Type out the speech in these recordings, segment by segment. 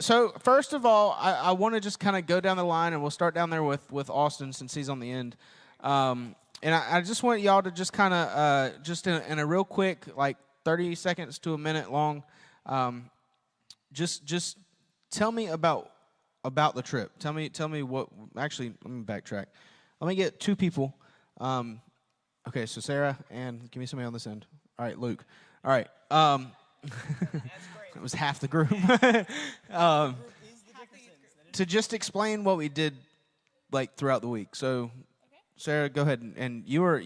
So first of all, I want to just kind of go down the line, and we'll start down there with Austin since he's on the end. And I just want y'all to just kind of just in a real quick, like 30 seconds to a minute long, just tell me about the trip. Tell me what. Actually, let me backtrack. Let me get two people. Okay, so Sarah, and give me somebody on this end. All right, Luke. All right. It was half the group. To just explain what we did, like throughout the week. So, Sarah, go ahead, and you were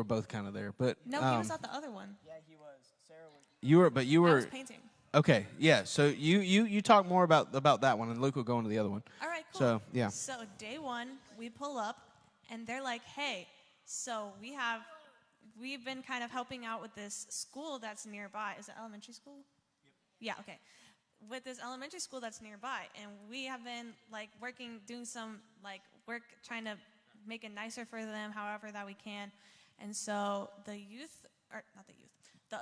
both kind of there, but no, he was at the other one. Yeah, he was. Sarah was. You were. I was painting. Okay, yeah. So you talk more about that one, and Luke will go into the other one. All right, cool. So yeah. So day one, we pull up, and they're like, "Hey, so we've been kind of helping out with this school that's nearby. Is it elementary school? Yep. Yeah. Okay. With this elementary school that's nearby, and we have been like doing some like work, trying to make it nicer for them, however that we can. And so the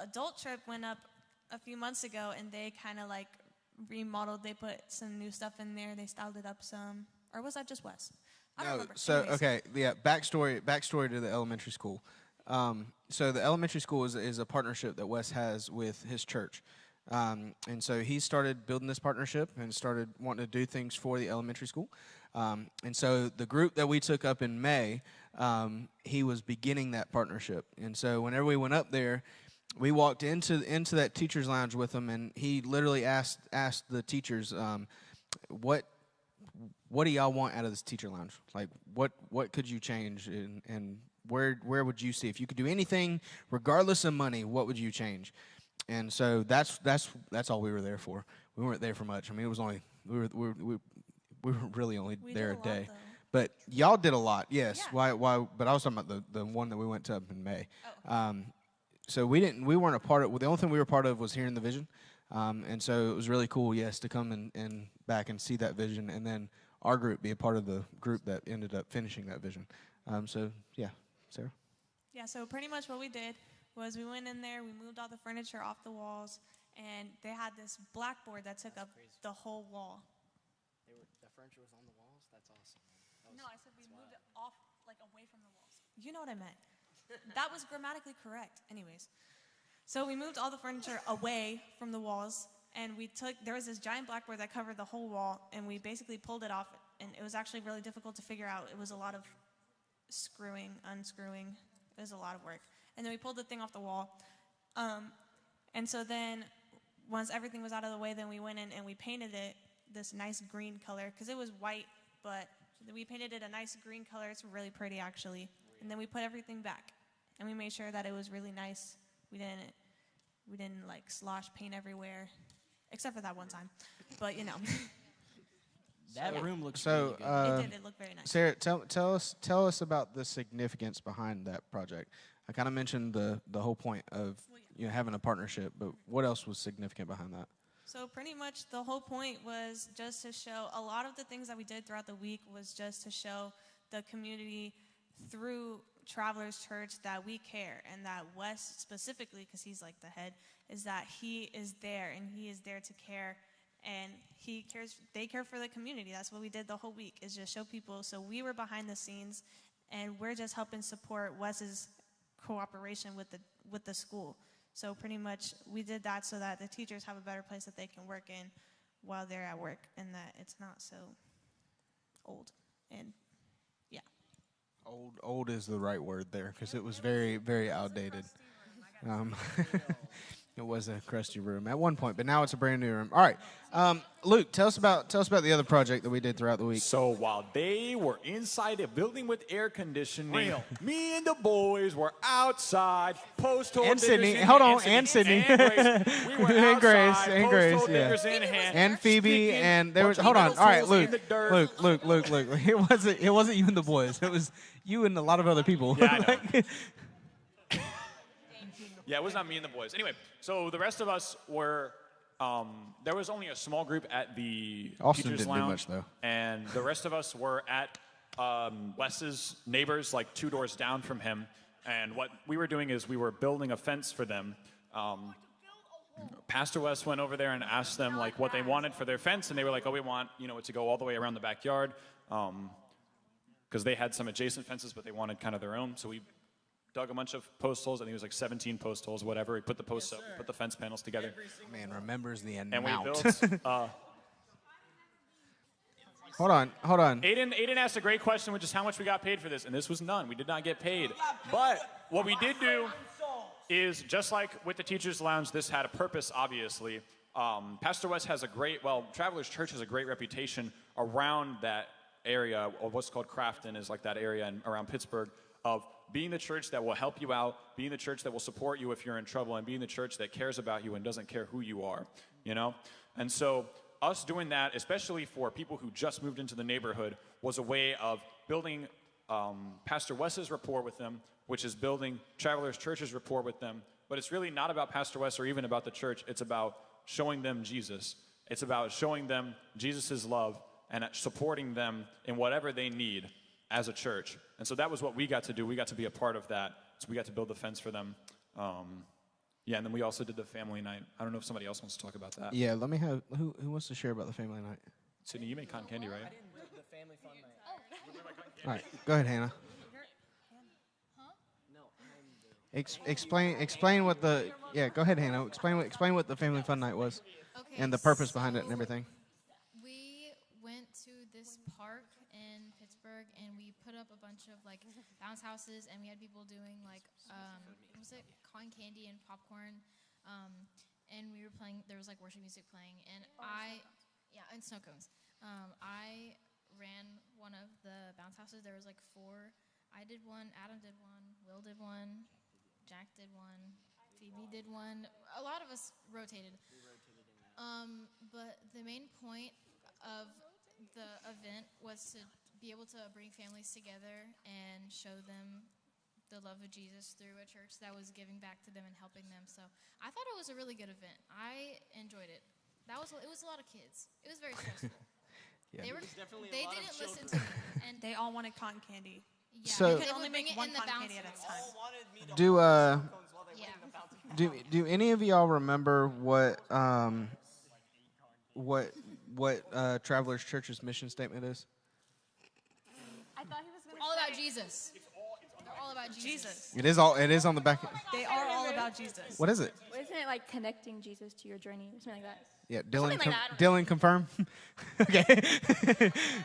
adult trip went up a few months ago, and they kind of like remodeled. They put some new stuff in there. They styled it up some, or was that just Wes? I don't remember. So Anyways. okay, yeah. Backstory to the elementary school. So the elementary school is a partnership that Wes has with his church. And so he started building this partnership and started wanting to do things for the elementary school. And so the group that we took up in May, he was beginning that partnership. And so whenever we went up there, we walked into that teacher's lounge with him, and he literally asked the teachers, what do y'all want out of this teacher lounge? Like, what could you change, and where would you see, if you could do anything, regardless of money, what would you change? And so that's all we were there for. We weren't there for much. I mean, it was only we were really only there a day. But y'all did a lot, yes. Yeah. Why? But I was talking about the one that we went to up in May. Oh. So we weren't a part of. Well, the only thing we were a part of was hearing the vision, and so it was really cool, yes, to come and back and see that vision, and then our group be a part of the group that ended up finishing that vision. So yeah, Sarah. Yeah. So pretty much what we did was we went in there, we moved all the furniture off the walls, and they had this blackboard that took up the whole wall. The furniture was on the walls? That's awesome. No, I said we moved it off, like away from the walls. You know what I meant. That was grammatically correct. Anyways, so we moved all the furniture away from the walls, and there was this giant blackboard that covered the whole wall, and we basically pulled it off, and it was actually really difficult to figure out. It was a lot of screwing, unscrewing. It was a lot of work. And then we pulled the thing off the wall. And so then once everything was out of the way, then we went in and we painted it this nice green color, because it was white, but we painted it a nice green color. It's really pretty, actually. And then we put everything back, and we made sure that it was really nice. We didn't like slosh paint everywhere, except for that one time. But that room looks really good. It did. It looked very nice. Sarah, tell us about the significance behind that project. I kind of mentioned the whole point of having a partnership, but what else was significant behind that? So pretty much the whole point was just to show, a lot of the things that we did throughout the week was just to show the community through Travelers Church that we care, and that Wes specifically, because he's like the head, is that he is there, and he is there to care, and they care for the community. That's what we did the whole week, is just show people. So we were behind the scenes, and we're just helping support Wes's cooperation with the school. So pretty much we did that so that the teachers have a better place that they can work in while they're at work, and that it's not so old. And yeah. Old is the right word there, because it was very, very outdated. It was a crusty room at one point, but now it's a brand new room. All right, Luke, tell us about the other project that we did throughout the week. So while they were inside a building with air conditioning, me and the boys were outside. And Sydney, hold on, and Sydney, and Grace. We were and Grace, outside, and Grace, post-hole yeah, diggers in hand, and Phoebe, sticking and there was. Hold on, all right, Luke. It wasn't you and the boys. It was you and a lot of other people. Yeah, I know. Yeah, it was not me and the boys. Anyway, so the rest of us were, there was only a small group at the Austin teachers' didn't lounge. do much, though. And the rest of us were at Wes's neighbors, like 2 doors down from him. And what we were doing is we were building a fence for them. Pastor West went over there and asked them like what they wanted for their fence, and they were like, oh, we want it to go all the way around the backyard, because they had some adjacent fences, but they wanted kind of their own. So we dug a bunch of post holes. I think it was like 17 post holes, whatever. We put the posts up, put the fence panels together. Man remembers the amount. And we built. Hold on. Aiden asked a great question, which is how much we got paid for this, and this was none. We did not get paid. But what we did do is, just like with the Teachers Lounge, this had a purpose, obviously. Pastor West has Travelers Church has a great reputation around that area, or what's called Crafton is like that area around Pittsburgh, of being the church that will help you out, being the church that will support you if you're in trouble, and being the church that cares about you and doesn't care who you are, And so us doing that, especially for people who just moved into the neighborhood, was a way of building Pastor West's rapport with them, which is building Travelers Church's rapport with them. But it's really not about Pastor West or even about the church. It's about showing them Jesus. It's about showing them Jesus' love and supporting them in whatever they need as a church. And so that was what we got to do. We got to be a part of that. So we got to build the fence for them. And then we also did the family night. I don't know if somebody else wants to talk about that. Yeah, let me have, who wants to share about the family night? Sydney, you made cotton candy, right? I didn't do the family fun night. All right, go ahead, Hannah. No, I'm the... Explain what the, go ahead, Hannah. Explain what the family fun night was Okay, and the purpose behind it and everything. We went to this park in Pittsburgh and we put up a bunch of like bounce houses, and we had people doing like what was it, cotton candy and popcorn, and we were playing. There was like worship music playing, and and snow cones. I ran one of the bounce houses. There was like 4. I did one. Adam did one. Will did one. Jack did one. Phoebe did one. A lot of us rotated. We rotated in that. But the main point of the event was to be able to bring families together and show them the love of Jesus through a church that was giving back to them and helping them. So I thought it was a really good event. I enjoyed it. It was a lot of kids. It was very stressful. Yeah. They didn't listen to me, and They all wanted cotton candy. yeah, So- they Could would only bring make it one in the cotton bounce candy at a house. time. Wanted me to Do yeah. do any of y'all remember what Travelers Church's mission statement is? I thought he was going All about Jesus. They're all about Jesus. Jesus. It is on the back. They are all about Jesus. What is it? Wasn't it like connecting Jesus to your journey or something like that? Yeah, Dylan. Something like that, I don't Dylan, confirm. Okay.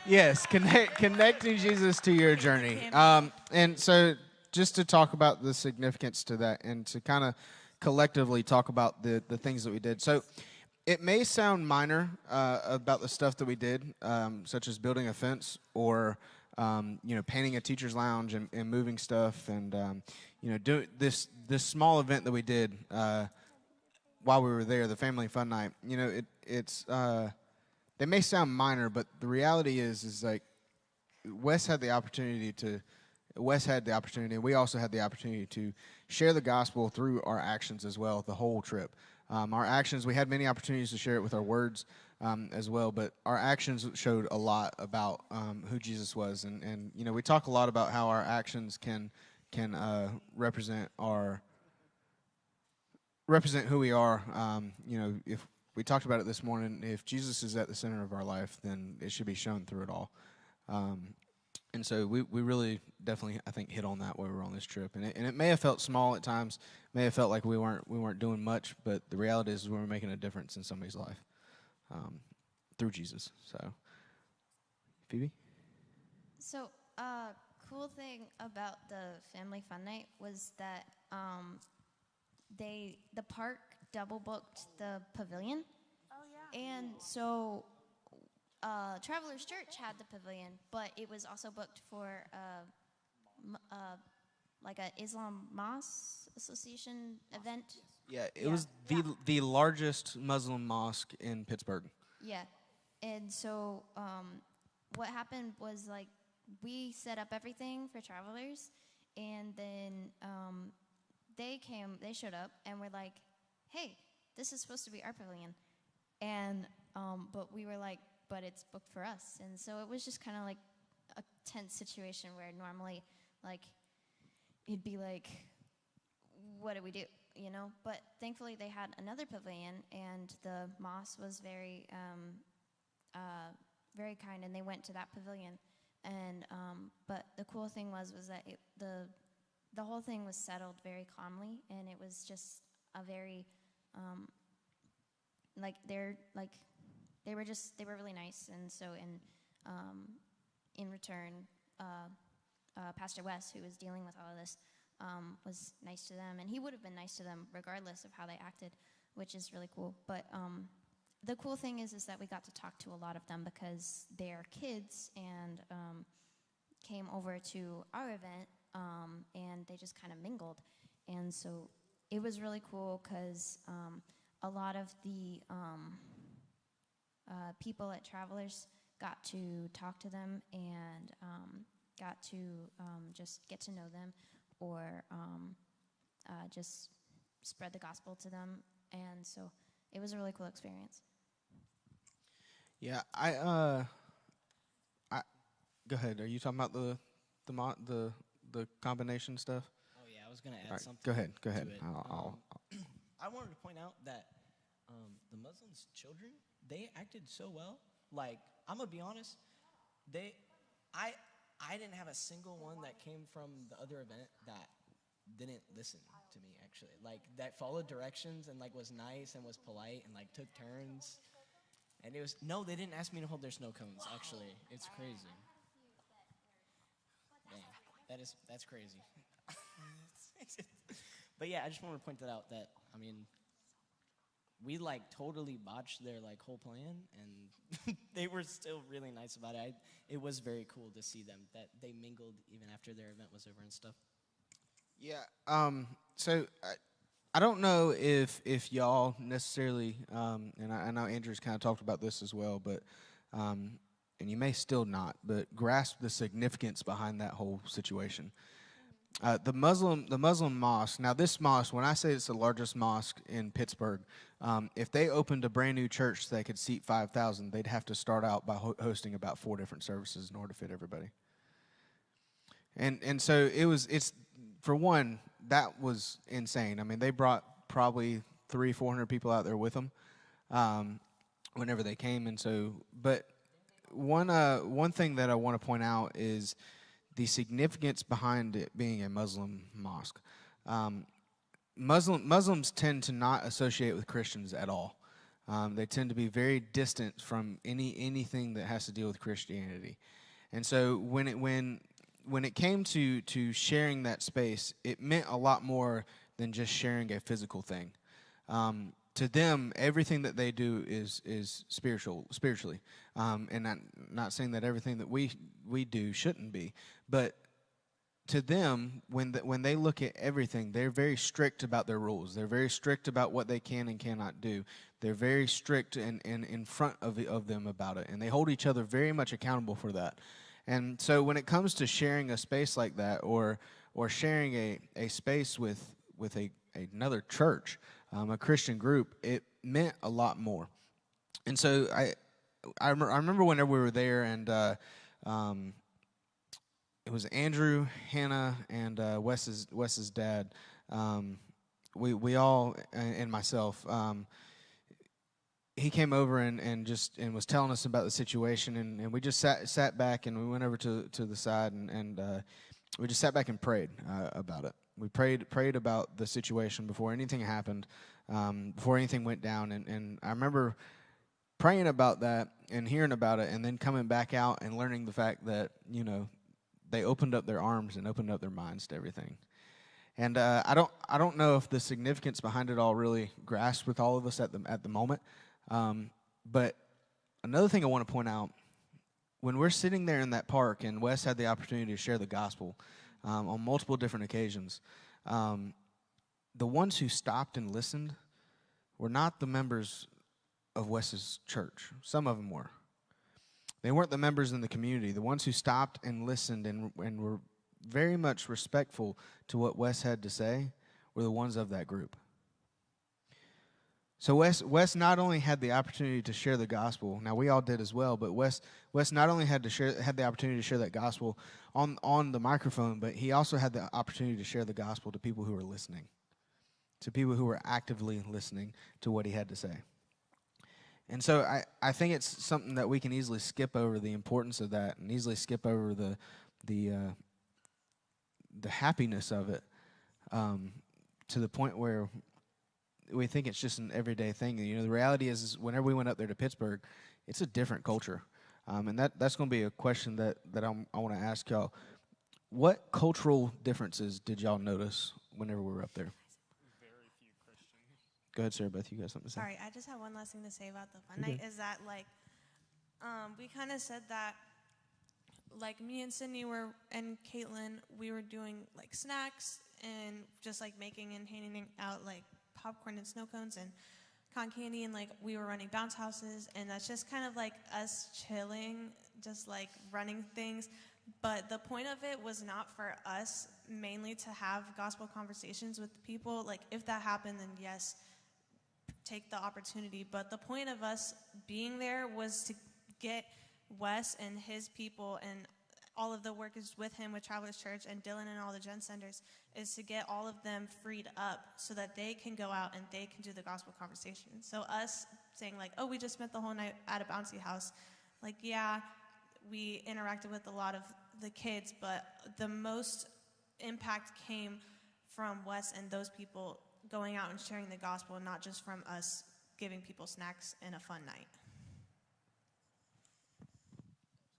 Yes, connecting Jesus to your journey. And so, just to talk about the significance to that, and to kind of collectively talk about the things that we did. So, it may sound minor about the stuff that we did, such as building a fence or painting a teacher's lounge and moving stuff, and do this small event that we did. While we were there, the family fun night, it's they may sound minor, but the reality is like Wes had the opportunity, and we also had the opportunity to share the gospel through our actions as well, the whole trip. Our actions, we had many opportunities to share it with our words as well, but our actions showed a lot about who Jesus was, and we talk a lot about how our actions can represent who we are. If we talked about it this morning, if Jesus is at the center of our life, then it should be shown through it all. And so we really definitely, I think, hit on that while we were on this trip. And it may have felt small at times, may have felt like we weren't doing much, but the reality is we were making a difference in somebody's life through Jesus. So, Phoebe? So, cool thing about the family fun night was that the park double booked the pavilion. Oh, yeah. And so Travelers Church had the pavilion, but it was also booked for like a Islam Mosque Association event. Yeah, it was the largest Muslim mosque in Pittsburgh. Yeah. And so what happened was, like, we set up everything for travelers, and then they showed up and were like, hey, this is supposed to be our pavilion. And but we were like, but it's booked for us. And so it was just kind of like a tense situation where normally, like, it'd be like, what do we do? But thankfully they had another pavilion, and the mosque was very, very kind, and they went to that pavilion. And but the cool thing was that the whole thing was settled very calmly, and it was just a very they were really nice. And so in return, Pastor West, who was dealing with all of this, was nice to them, and he would have been nice to them regardless of how they acted, which is really cool. But the cool thing is that we got to talk to a lot of them because they're kids, and came over to our event, and they just kind of mingled. And so it was really cool because a lot of the people at Travelers got to talk to them, and got to just get to know them, or just spread the gospel to them. And so it was a really cool experience. Yeah, go ahead. Are you talking about the combination stuff? Oh yeah, I was gonna add All right, something. go ahead. Go ahead. to it. I wanted to point out that the Muslims' children, they acted so well. Like, I'm gonna be honest, I didn't have a single one that came from the other event that didn't listen to me, actually. Like, that followed directions and like was nice and was polite and like took turns. And it was, no, they didn't ask me to hold their snow cones, actually. It's crazy. Dang, that's crazy. But yeah, I just wanted to point that out, that, I mean, we like totally botched their like whole plan, and they were still really nice about it. It was very cool to see them, that they mingled even after their event was over and stuff. Yeah. So I don't know if y'all necessarily, and I know Andrew's kind of talked about this as well, but and you may still not, but grasp the significance behind that whole situation. The Muslim mosque. Now, this mosque, when I say it's the largest mosque in Pittsburgh, if they opened a brand new church that could seat 5,000, they'd have to start out by hosting about 4 different services in order to fit everybody. And so it's for one, that was insane. I mean, they brought probably 300-400 people out there with them whenever they came. And so, but one thing that I want to point out is the significance behind it being a Muslim mosque. Muslims tend to not associate with Christians at all. They tend to be very distant from anything that has to deal with Christianity. And so when it came to sharing that space, it meant a lot more than just sharing a physical thing. To them, everything that they do is spiritually. And I'm not saying that everything that we do shouldn't be, but to them, when they look at everything, they're very strict about their rules. They're very strict about what they can and cannot do. They're very strict and in front of them about it, and they hold each other very much accountable for that. And so when it comes to sharing a space like that, or sharing a space with another church, a Christian group, it meant a lot more. And so I remember whenever we were there, and it was Andrew, Hannah, and Wes's dad. We all, and myself. He came over and was telling us about the situation, and we just sat back, and we went over to the side, and we just sat back and prayed about it. We prayed about the situation before anything happened, before anything went down, and I remember praying about that and hearing about it, and then coming back out and learning the fact that they opened up their arms and opened up their minds to everything. And I don't know if the significance behind it all really grasped with all of us at the moment. But another thing I want to point out, when we're sitting there in that park, and Wes had the opportunity to share the gospel on multiple different occasions, the ones who stopped and listened were not the members of Wes's church. Some of them were. They weren't the members in the community. The ones who stopped and listened and were very much respectful to what Wes had to say were the ones of that group. So Wes not only had the opportunity to share the gospel, now we all did as well, but Wes not only had the opportunity to share that gospel on the microphone, but he also had the opportunity to share the gospel to people who were listening. to people who were actively listening to what he had to say. And so I think it's something that we can easily skip over the importance of that, and easily skip over the happiness of it, to the point where we think it's just an everyday thing. You know, the reality is whenever we went up there to Pittsburgh, it's a different culture. And that's going to be a question that I want to ask y'all. What cultural differences did y'all notice whenever we were up there? Very few Christians. Go ahead, Sarah Beth. You got something to say? Sorry, I just have one last thing to say about the fun night is that, like, we kind of said that, like, me and Sydney and Caitlin, we were doing, like, snacks and just, like, making and handing out, like, popcorn and snow cones and cotton candy, and, like, we were running bounce houses, and that's just kind of, like, us chilling, just, like, running things. But the point of it was not for us mainly to have gospel conversations with people. Like, if that happened, then yes, take the opportunity. But the point of us being there was to get Wes and his people and all of the workers with him with Travelers Church and Dylan and all the Gen Senders, is to get all of them freed up so that they can go out and they can do the gospel conversation. So us saying, like, oh, we just spent the whole night at a bouncy house, like, yeah, we interacted with a lot of the kids, but the most impact came from Wes and those people going out and sharing the gospel, not just from us giving people snacks and a fun night.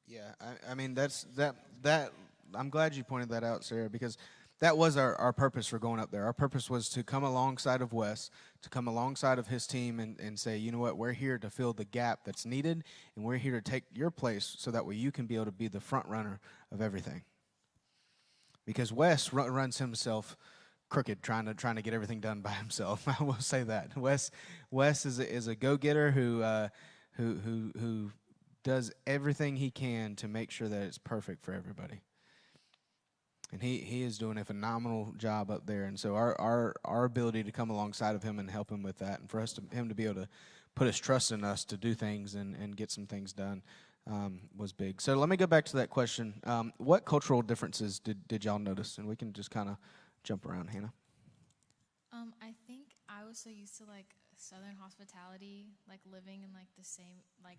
Yeah, I mean, that. I'm glad you pointed that out, Sarah, because that was our purpose for going up there. Our purpose was to come alongside of Wes, to come alongside of his team and say, you know what, we're here to fill the gap that's needed, and we're here to take your place so that way you can be able to be the front runner of everything. Because Wes runs himself crooked, trying to get everything done by himself. I will say that Wes is a go-getter who does everything he can to make sure that it's perfect for everybody. And he is doing a phenomenal job up there. And so our ability to come alongside of him and help him with that, and for him to be able to put his trust in us to do things and get some things done was big. So let me go back to that question. What cultural differences did y'all notice? And we can just kind of jump around, Hannah. I think I was so used to, like, Southern hospitality, like living in, like, the same, like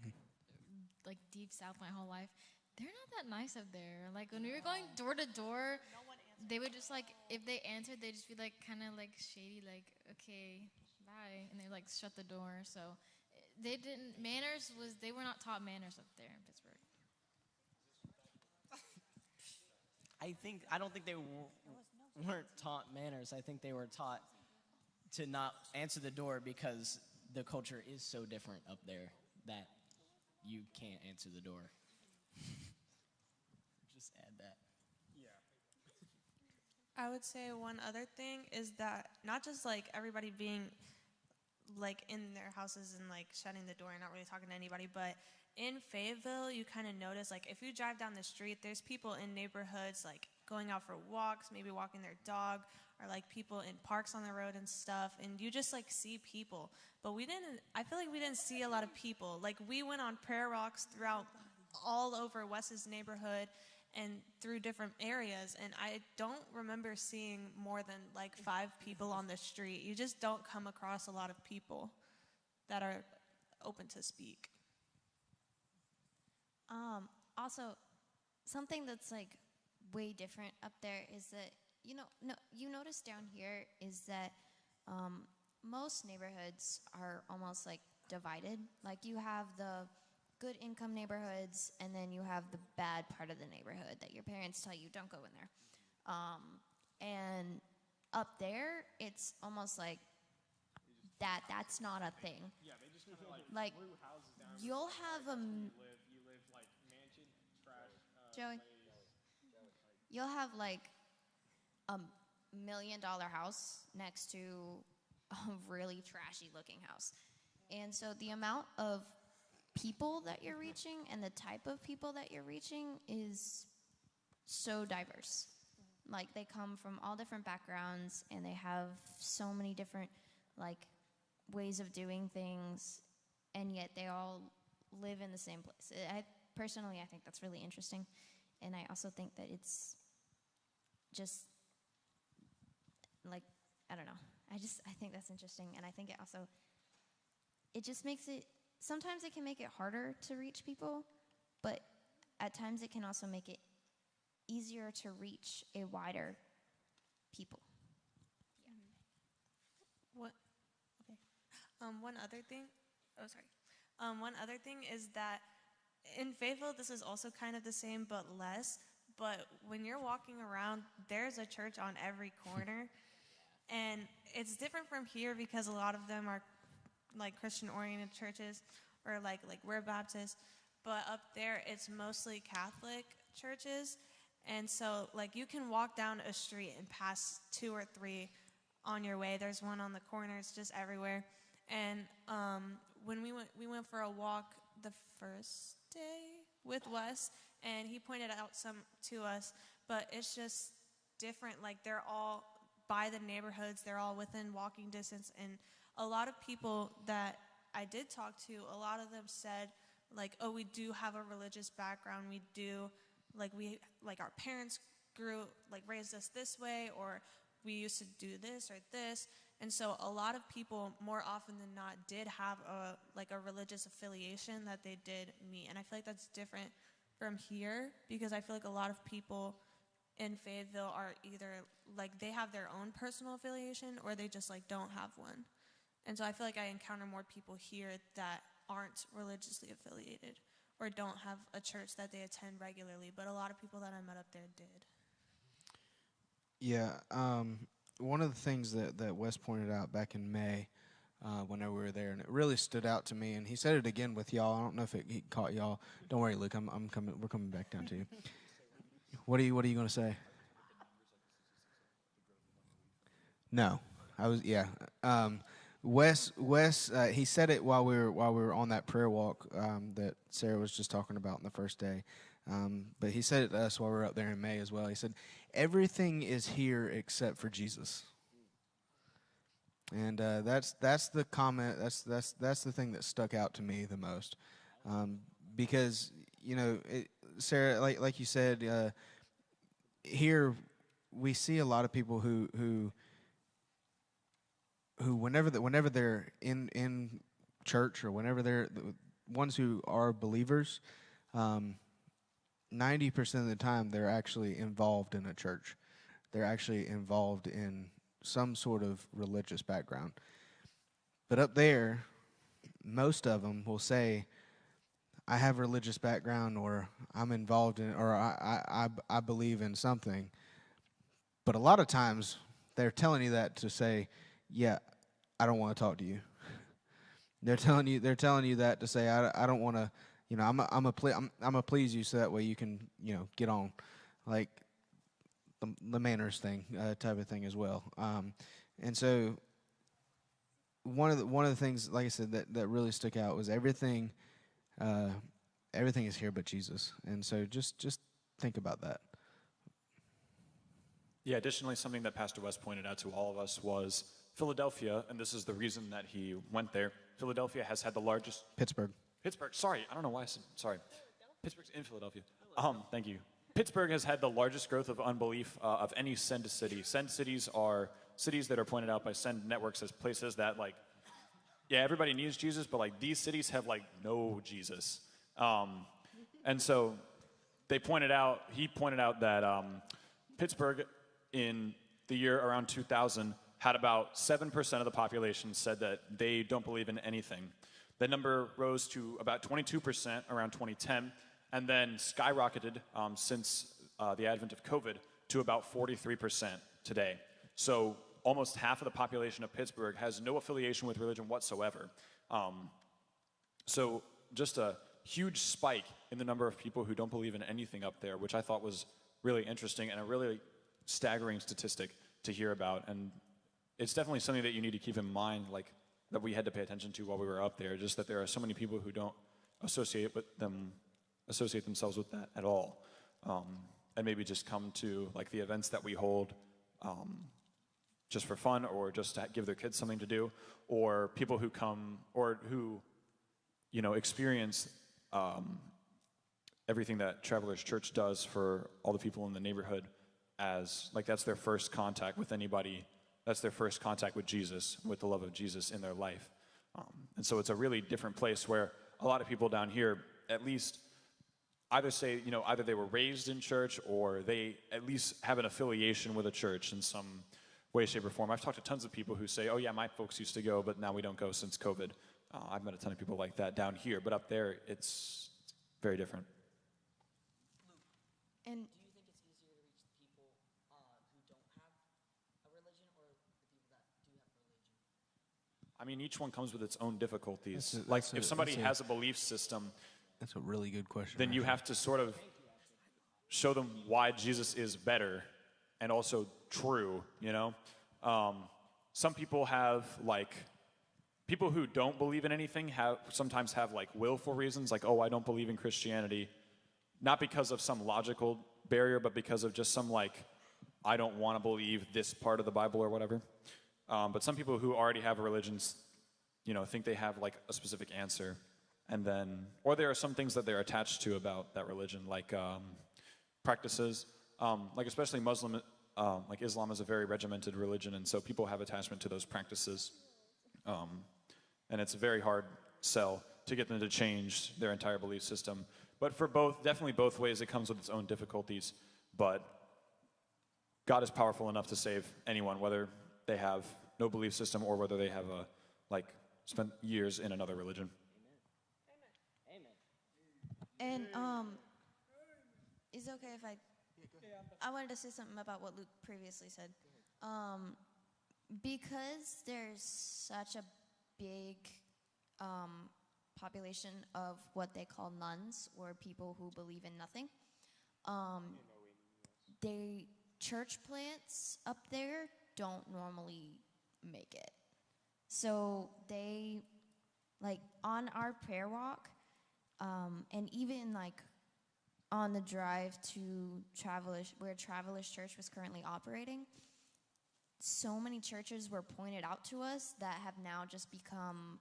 deep South my whole life. They're not that nice up there. Like, when we were going door to door, they would just, like, if they answered, they'd just be, like, kind of, like, shady, like, okay, bye. And they like, shut the door. So they were not taught manners up there in Pittsburgh. I don't think they weren't taught manners. I think they were taught to not answer the door because the culture is so different up there that you can't answer the door. Just add that. I would say one other thing is that not just, like, everybody being, like, in their houses and, like, shutting the door and not really talking to anybody, but in Fayetteville, you kind of notice, like, if you drive down the street, there's people in neighborhoods, like, going out for walks, maybe walking their dog, or, like, people in parks on the road and stuff, and you just, like, see people. But I feel like we didn't see a lot of people. Like, we went on prayer walks throughout all over Wes's neighborhood and through different areas, and I don't remember seeing more than, like, 5 people on the street. You just don't come across a lot of people that are open to speak. Also, something that's, like, way different up there is that, you notice down here is that most neighborhoods are almost, like, divided. Like, you have the good income neighborhoods, and then you have the bad part of the neighborhood that your parents tell you don't go in there. And up there, it's almost like that's not a thing. Yeah, they just kind of like blue houses down. You'll have a You live like mansion, trash. Joey. You'll have like a $1 million house next to a really trashy looking house. And so the amount of people that you're reaching and the type of people that you're reaching is so diverse. Like, they come from all different backgrounds, and they have so many different, like, ways of doing things, and yet they all live in the same place. Personally, I think that's really interesting, and I also think that it's just, like, I don't know. I think that's interesting, and I think it also, it just makes it, sometimes it can make it harder to reach people, but at times it can also make it easier to reach a wider people. What? Okay. One other thing. Oh, sorry. One other thing is that in Fayetteville, this is also kind of the same, but less. But when you're walking around, there's a church on every corner, and it's different from here because a lot of them are like Christian-oriented churches, or like we're Baptist. But up there, it's mostly Catholic churches, and so like you can walk down a street and pass 2 or 3 on your way. There's one on the corners, just everywhere. And when we went for a walk the first day with Wes, and he pointed out some to us, but it's just different. Like they're all by the neighborhoods, they're all within walking distance, and a lot of people that I did talk to, a lot of them said, like, oh, we do have a religious background. We do, like our parents raised us this way, or we used to do this or this. And so a lot of people, more often than not, did have a religious affiliation that they did meet. And I feel like that's different from here, because I feel like a lot of people in Fayetteville are either like they have their own personal affiliation, or they just like don't have one. And so I feel like I encounter more people here that aren't religiously affiliated or don't have a church that they attend regularly, but a lot of people that I met up there did. Yeah, one of the things that Wes pointed out back in May, whenever we were there, and it really stood out to me, and he said it again with y'all. I don't know if he caught y'all. Don't worry, Luke. I'm coming. We're coming back down to you. What are you going to say? No, I was Wes, he said it while we were on that prayer walk that Sarah was just talking about in the first day. But he said it to us while we were up there in May as well. He said, "Everything is here except for Jesus." And that's the comment. That's the thing that stuck out to me the most, because Sarah, like you said, here we see a lot of people who whenever they're in church, or whenever they're the ones who are believers, 90% of the time they're actually involved in a church. They're actually involved in some sort of religious background. But up there, most of them will say, "I have a religious background," or "I'm involved in," or I believe in something. But a lot of times they're telling you that to say, "Yeah, I don't want to talk to you." They're telling you that to say, "I don't want to, I'm gonna please you so that way you can, get on," like the manners thing, type of thing as well. And so one of the things, like I said, that really stuck out was everything is here but Jesus. And so just think about that. Yeah, additionally, something that Pastor West pointed out to all of us was Philadelphia, and this is the reason that he went there. Philadelphia has had the largest... Pittsburgh, sorry, I don't know why I said, sorry. Pittsburgh's in Philadelphia. Thank you. Pittsburgh has had the largest growth of unbelief of any Send city. Send cities are cities that are pointed out by Send Networks as places that, everybody needs Jesus, but, these cities have, no Jesus. And so he pointed out that Pittsburgh, in the year around 2000, had about 7% of the population said that they don't believe in anything. That number rose to about 22% around 2010, and then skyrocketed since the advent of COVID to about 43% today. So almost half of the population of Pittsburgh has no affiliation with religion whatsoever. So just a huge spike in the number of people who don't believe in anything up there, which I thought was really interesting and a really staggering statistic to hear about. And it's definitely something that you need to keep in mind, that we had to pay attention to while we were up there, just that there are so many people who don't associate themselves with that at all. And maybe just come to the events that we hold just for fun, or just to give their kids something to do, or people who come or who experience everything that Travelers Church does for all the people in the neighborhood as that's their first contact with anybody that's their first contact with Jesus, with the love of Jesus in their life. And so it's a really different place where a lot of people down here, at least, either say, either they were raised in church or they at least have an affiliation with a church in some way, shape, or form. I've talked to tons of people who say, oh yeah, my folks used to go, but now we don't go since COVID. I've met a ton of people like that down here, but up there, it's very different. And Do you think it's easier to reach the people who don't have a religion or the people that do have a religion? I mean, each one comes with its own difficulties. That's If somebody has a belief system, That's a really good question. then you have to sort of show them why Jesus is better and also true, Some people have, people who don't believe in anything sometimes have, willful reasons, oh, I don't believe in Christianity, not because of some logical barrier, but because of just some, I don't want to believe this part of the Bible or whatever. But some people who already have a religion, think they have, a specific answer. And then, or there are some things that they're attached to about that religion, practices, especially Muslim, Islam is a very regimented religion, and so people have attachment to those practices. And it's a very hard sell to get them to change their entire belief system. But for definitely both ways, it comes with its own difficulties. But God is powerful enough to save anyone, whether they have no belief system or whether they have spent years in another religion. And is it okay if I wanted to say something about what Luke previously said. Because there's such a big population of what they call nuns, or people who believe in nothing, church plants up there don't normally make it. So they, on our prayer walk, and even on the drive to where Travelers Church was currently operating, so many churches were pointed out to us that have now just become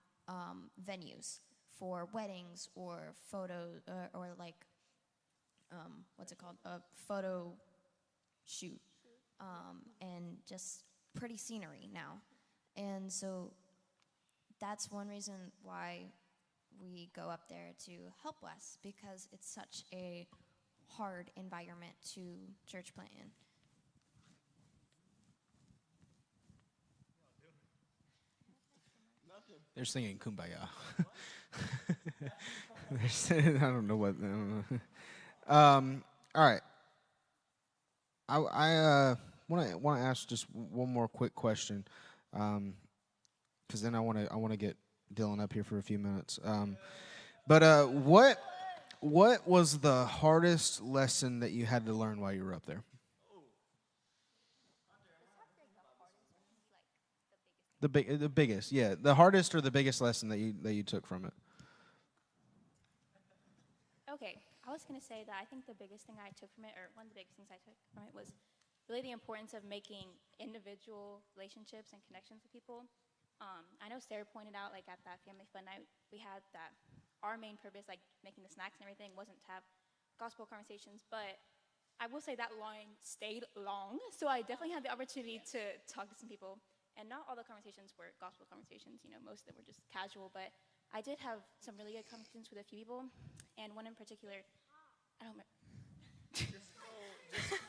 venues for weddings or photos, or what's it called, a photo shoot, and just pretty scenery now. And so that's one reason why we go up there to help Wes, because it's such a hard environment to church plant in. They're singing Kumbaya. They're saying, I don't know. All right. I want to ask just one more quick question, because then I want to get Dylan up here for a few minutes. But what was the hardest lesson that you had to learn while you were up there? The biggest, yeah, the hardest or the biggest lesson that you took from it. Okay, I was going to say that I think the biggest thing I took from it, or one of the biggest things I took from it, was really the importance of making individual relationships and connections with people. I know Sarah pointed out, at that family fun night, we had that our main purpose, making the snacks and everything, wasn't to have gospel conversations, but I will say that line stayed long, so I definitely had the opportunity to talk to some people. And not all the conversations were gospel conversations, most of them were just casual, but I did have some really good conversations with a few people, and one in particular, I don't remember. Just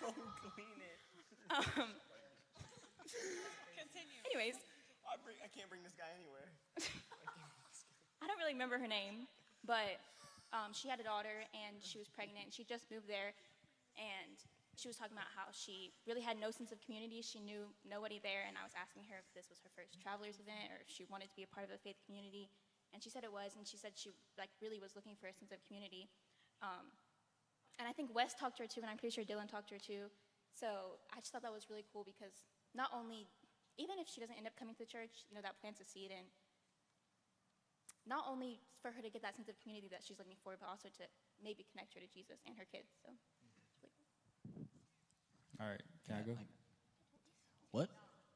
go clean it. Continue. Anyways, I can't bring this guy anywhere. I don't really remember her name, but she had a daughter, and she was pregnant, and she just moved there, and she was talking about how she really had no sense of community. She knew nobody there, and I was asking her if this was her first Travelers event or if she wanted to be a part of a faith community, and she said it was, and she said she really was looking for a sense of community. And I think Wes talked to her too, and I'm pretty sure Dylan talked to her too. So I just thought that was really cool, because not only, even if she doesn't end up coming to church, that plants a seed in, not only for her to get that sense of community that she's looking for, but also to maybe connect her to Jesus and her kids. So. All right, can I go? What?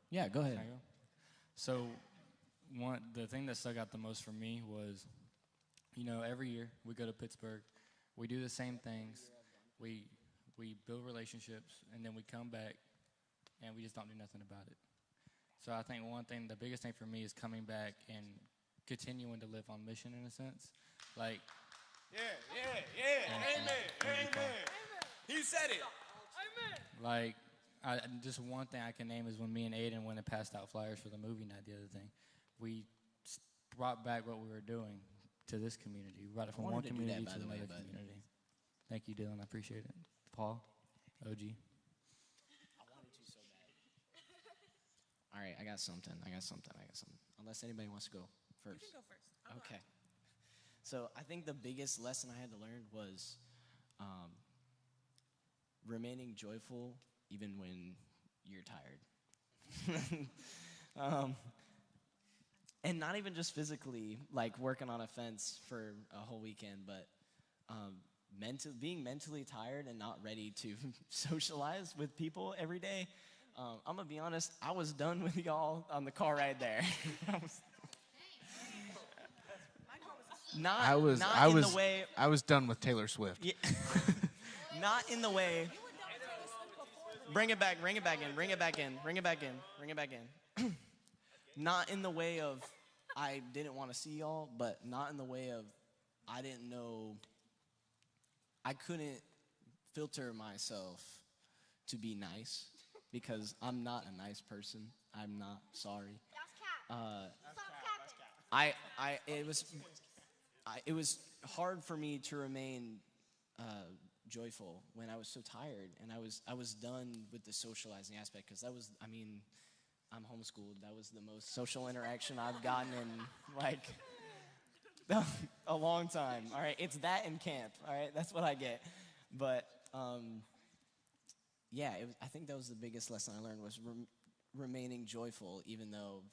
Yeah, go ahead. Can I go? So, the thing that stuck out the most for me was, every year we go to Pittsburgh, we do the same things, we build relationships, and then we come back, and we just don't do nothing about it. So I think the biggest thing for me is coming back and continuing to live on mission in a sense. Like, Amen. He said it. like, just one thing I can name is when me and Aiden went and passed out flyers for the movie night the other thing. We brought back what we were doing to this community. We brought it from one community to another community. Thank you, Dylan. I appreciate it. Paul, OG. I wanted to so bad. All right, I got something. Unless anybody wants to go first. You can go first. Okay. So I think the biggest lesson I had to learn was remaining joyful even when you're tired. And not even just physically, like working on a fence for a whole weekend, but being mentally tired and not ready to socialize with people every day. I'm going to be honest, I was done with y'all on the car ride there. I was done with Taylor Swift. Yeah. Not in the way. Bring it back in. Not in the way of I didn't want to see y'all, but not in the way of I didn't know, I couldn't filter myself to be nice because I'm not a nice person. I'm not, sorry. It was hard for me to remain joyful when I was so tired, and I was done with the socializing aspect because I'm homeschooled. That was the most social interaction I've gotten in like a long time. All right, it's that in camp. All right, that's what I get. But I think that was the biggest lesson I learned was remaining joyful, even though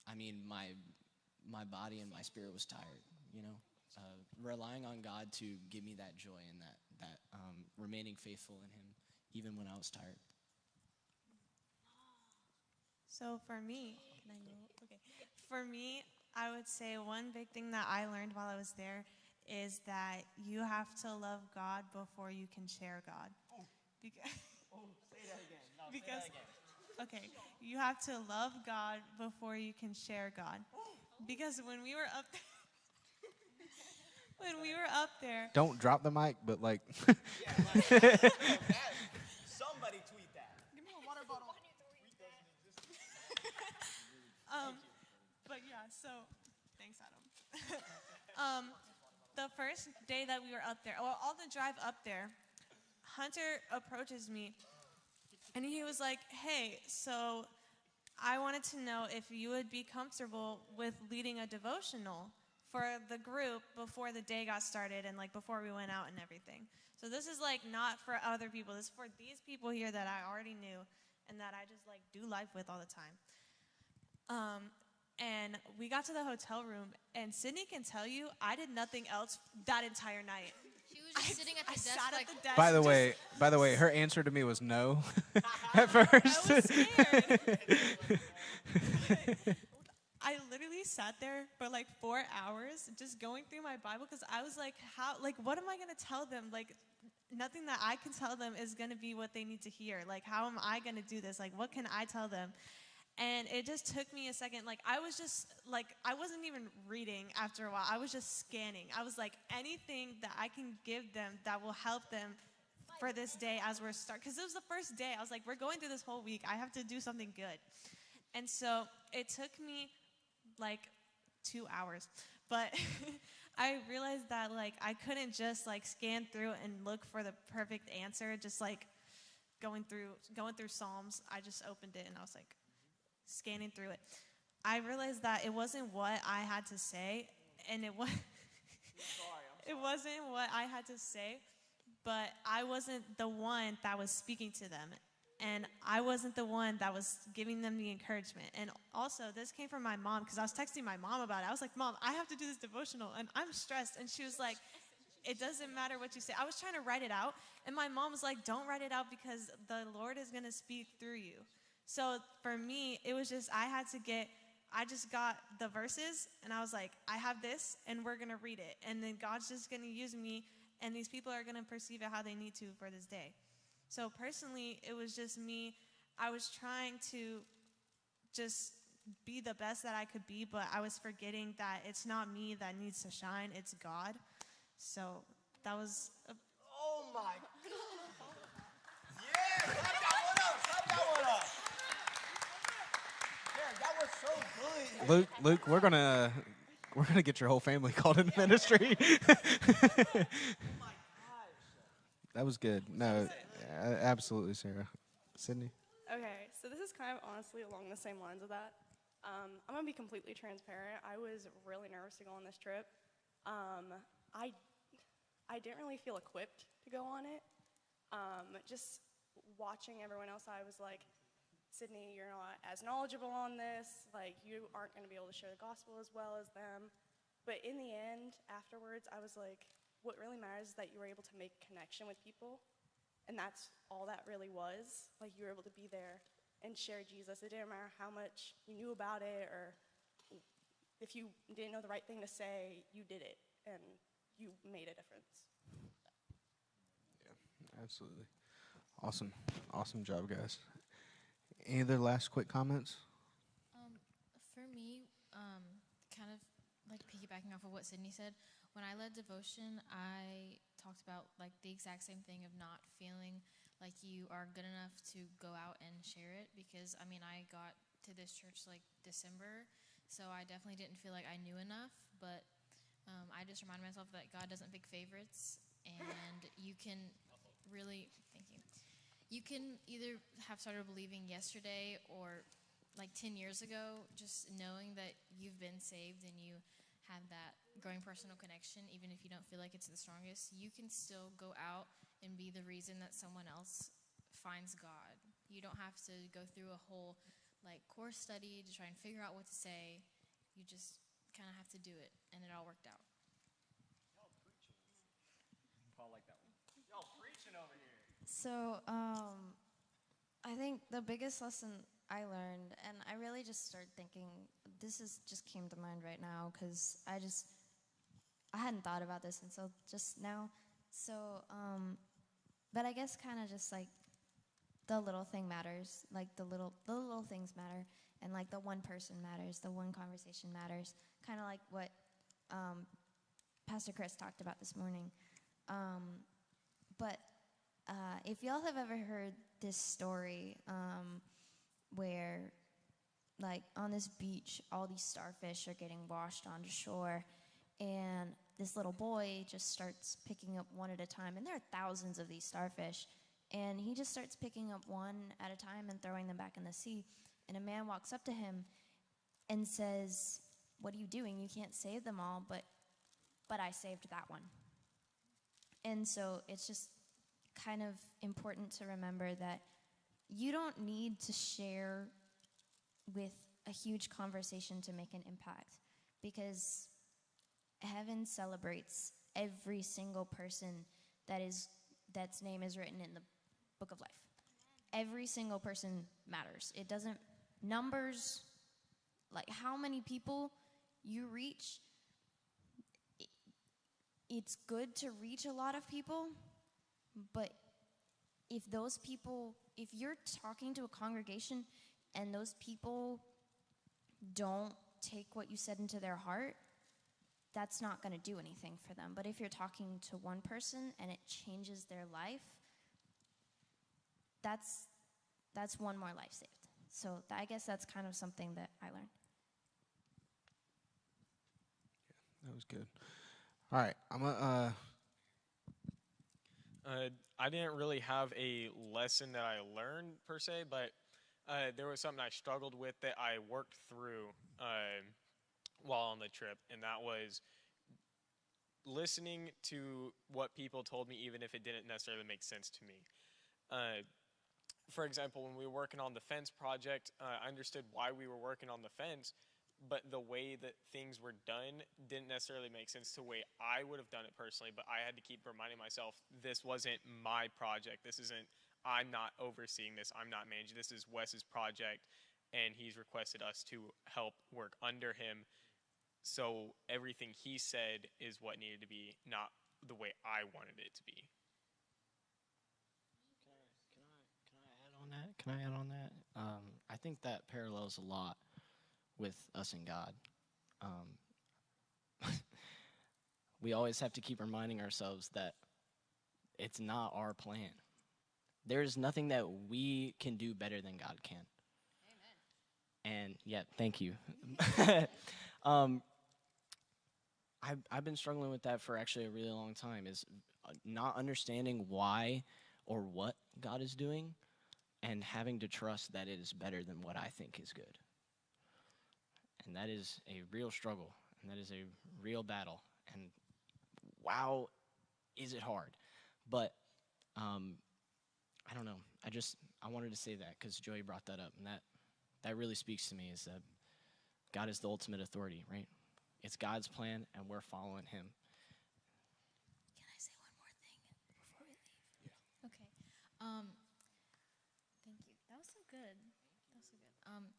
my body and my spirit was tired. You know, relying on God to give me that joy and that remaining faithful in Him, even when I was tired. So for me, For me, I would say one big thing that I learned while I was there is that you have to love God before you can share God. Say that again. Say that again. Okay, you have to love God before you can share God. Because when we were up there, Don't drop the mic, but like. Somebody tweet that. Give me a water bottle. But yeah, so thanks, Adam. The first day that we were up there, all the drive up there, Hunter approaches me, and he was like, "Hey, so I wanted to know if you would be comfortable with leading a devotional for the group before the day got started and like before we went out and everything." So this is like not for other people. This is for these people here that I already knew and that I just like do life with all the time. And we got to the hotel room, and Sydney can tell you I did nothing else that entire night. She was just sitting at the desk sat like, at the desk. By the way, her answer to me was no at first. I was scared. I literally sat there for like 4 hours just going through my Bible because I was like, what am I going to tell them? Like, nothing that I can tell them is going to be what they need to hear. Like, how am I going to do this? Like, what can I tell them? And it just took me a second. Like, I was just, like, I wasn't even reading after a while. I was just scanning. I was like, anything that I can give them that will help them for this day as we're starting. Because it was the first day. I was like, we're going through this whole week. I have to do something good. And so it took me, like, 2 hours. But I realized that, like, I couldn't just, like, scan through and look for the perfect answer. Just, like, going through Psalms. I just opened it, and I was like, scanning through it. I realized that it wasn't what I had to say, and it wasn't what I had to say, but I wasn't the one that was speaking to them, and I wasn't the one that was giving them the encouragement. And also, this came from my mom, because I was texting my mom about it. I was like, "Mom, I have to do this devotional, and I'm stressed." And she was like, "It doesn't matter what you say." I was trying to write it out, and my mom was like, "Don't write it out because the Lord is going to speak through you." So for me, it was just, I just got the verses, and I was like, I have this, and we're going to read it. And then God's just going to use me, and these people are going to perceive it how they need to for this day. So personally, it was just me. I was trying to just be the best that I could be, but I was forgetting that it's not me that needs to shine, it's God. So that was Oh my God. Yeah, clap that one up. Clap that one up. Yeah, that was so good. Luke, we're gonna get your whole family called into ministry. That was good. No, absolutely, Sarah. Sydney. Okay, so this is kind of honestly along the same lines of that. I'm gonna be completely transparent. I was really nervous to go on this trip. I didn't really feel equipped to go on it. Just watching everyone else, I was like, Sydney, you're not as knowledgeable on this. Like, you aren't gonna be able to share the gospel as well as them. But in the end, afterwards, I was like, what really matters is that you were able to make connection with people. And that's all that really was. Like, you were able to be there and share Jesus. It didn't matter how much you knew about it, or if you didn't know the right thing to say, you did it, and you made a difference. Yeah, absolutely. Awesome job, guys. Any other last quick comments? For me, kind of like piggybacking off of what Sydney said, when I led devotion, I talked about like the exact same thing of not feeling like you are good enough to go out and share it, because I mean, I got to this church like December, so I definitely didn't feel like I knew enough, but I just reminded myself that God doesn't pick favorites, and you can really, thank you, you can either have started believing yesterday or like 10 years ago, just knowing that you've been saved and you have that growing personal connection, even if you don't feel like it's the strongest, you can still go out and be the reason that someone else finds God. You don't have to go through a whole like course study to try and figure out what to say. You just kind of have to do it, and it all worked out. Paul like that one. Y'all preaching over here. So, I think the biggest lesson I learned, and I really just started thinking, just came to mind right now, because I hadn't thought about this until just now. So, but I guess kind of just like the little thing matters, like the little things matter, and like the one person matters, the one conversation matters, kind of like what Pastor Chris talked about this morning. But if y'all have ever heard this story where, like, on this beach, all these starfish are getting washed onto shore, and this little boy just starts picking up one at a time, and there are thousands of these starfish, and he just starts picking up one at a time and throwing them back in the sea, and a man walks up to him and says, "What are you doing? You can't save them all, but I saved that one." And so it's just kind of important to remember that you don't need to share with a huge conversation to make an impact, because heaven celebrates every single person that's name is written in the book of life. Every single person matters. It doesn't, numbers, like how many people you reach, it's good to reach a lot of people, but if you're talking to a congregation and those people don't take what you said into their heart, that's not going to do anything for them. But if you're talking to one person and it changes their life, that's one more life saved. So I guess that's kind of something that I learned. That was good. All right, I'm gonna. I didn't really have a lesson that I learned per se, but there was something I struggled with that I worked through while on the trip, and that was listening to what people told me, even if it didn't necessarily make sense to me. For example, when we were working on the fence project, I understood why we were working on the fence, but the way that things were done didn't necessarily make sense to the way I would have done it personally, but I had to keep reminding myself, this wasn't my project. I'm not overseeing this. I'm not managing. This is Wes's project, and he's requested us to help work under him. So everything he said is what needed to be, not the way I wanted it to be. Can I add on that? I think that parallels a lot with us and God. We always have to keep reminding ourselves that it's not our plan. There is nothing that we can do better than God can. Amen. And yeah, thank you. I've been struggling with that for actually a really long time, is not understanding why or what God is doing and having to trust that it is better than what I think is good. And that is a real struggle, and that is a real battle. And wow, is it hard. But I don't know. I wanted to say that because Joey brought that up, and that really speaks to me, is that God is the ultimate authority, right? It's God's plan, and we're following him. Can I say one more thing before we leave? Yeah. Okay. Thank you. That was so good. That was so good.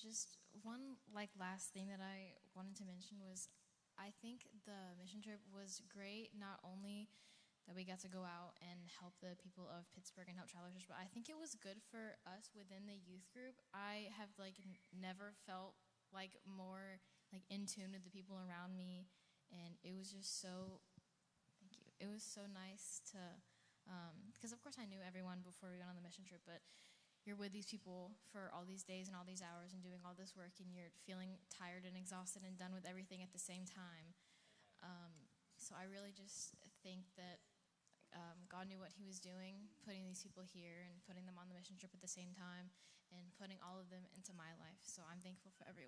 Just one last thing that I wanted to mention was, I think the mission trip was great. Not only that we got to go out and help the people of Pittsburgh and help Travelers, but I think it was good for us within the youth group. I have never felt more in tune with the people around me, and it was just so, thank you. It was so nice to, because of course I knew everyone before we went on the mission trip, but you're with these people for all these days and all these hours and doing all this work, and you're feeling tired and exhausted and done with everything at the same time. So I really just think that God knew what he was doing, putting these people here and putting them on the mission trip at the same time and putting all of them into my life. So I'm thankful for everyone.